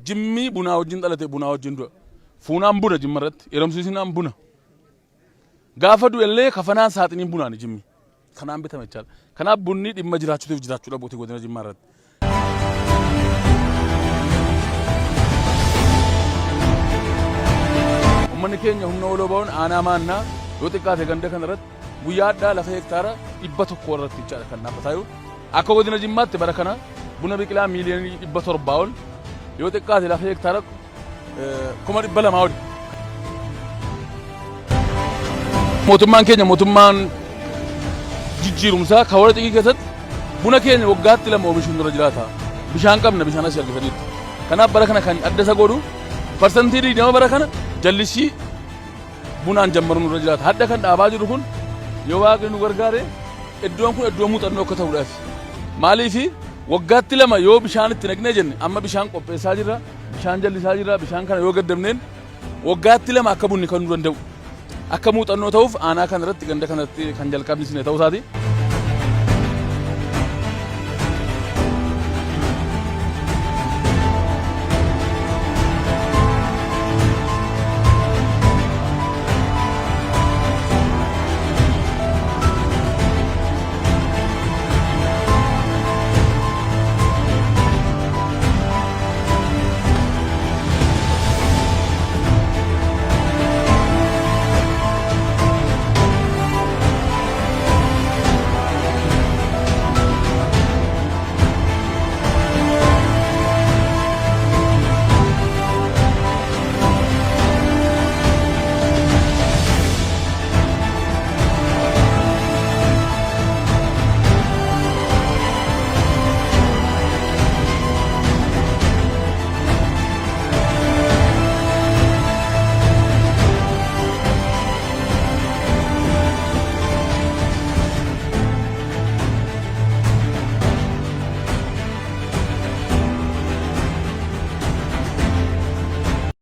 jimmi bunaa wajjin dhalate bunaa wajjin du'a. Fuunaan buna jimma irratti heerumsiisinaan buna. Gaafa du'ellee kafanaan saaxiniin bunaani jimmi. Kanaan bitame jechaadha. Kanaaf bunni dhimma jiraachuutiif jiraachuu dhabuuti godina Jimmaa irratti. Uummanni keenya humna waloo ba'uun aanaa maannaa yoo xiqqaate ganda kana irratti guyyaa addaa lafa hektaara 100 irratti jechaadha kan naaffataa jiru. Akka godina Jimmaatti bara kana buna biqilaa miiliyoonii 700 ol yoo xiqqaate lafa hektaara 200,000 ol. Mootummaan keenya mootummaan jijjiirumsaa kawwara xiqqii keessatti buna keenya waggaatti 2 oomishuun dura jiraata. Bishaan qabna bishaan asii argataniitu. Kanaaf bara kana kan adda isa godhu parsantii 20 bara kana jallisii bunaan jammaruun dura jiraata. Hadda kan dhaabaa jiru kun yoo waaqni nu gargaare iddoon kun iddoo muuxannoo akka ta'uudhaaf. Maaliif waggaatti 2 yoo bishaan itti naqnee jenne amma bishaan qopheessaa jirra, bishaan jallisaa jirra, bishaan kana yoo gaddabneen waggaatti 2 akka bunni kan nu danda'u. Akka muuxannoo ta'uuf aanaa kana irratti ganda kanatti kan jalqabni ta'uu isaati.